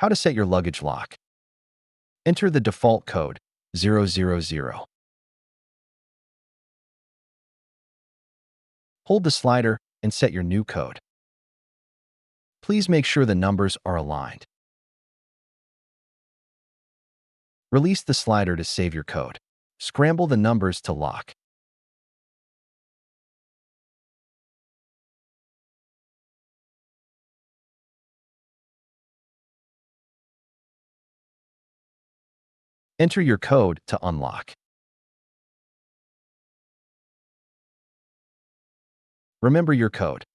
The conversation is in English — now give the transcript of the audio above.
How to set your luggage lock. Enter the default code 000. Hold the slider and set your new code. Please make sure the numbers are aligned. Release the slider to save your code. Scramble the numbers to lock. Enter your code to unlock. Remember your code.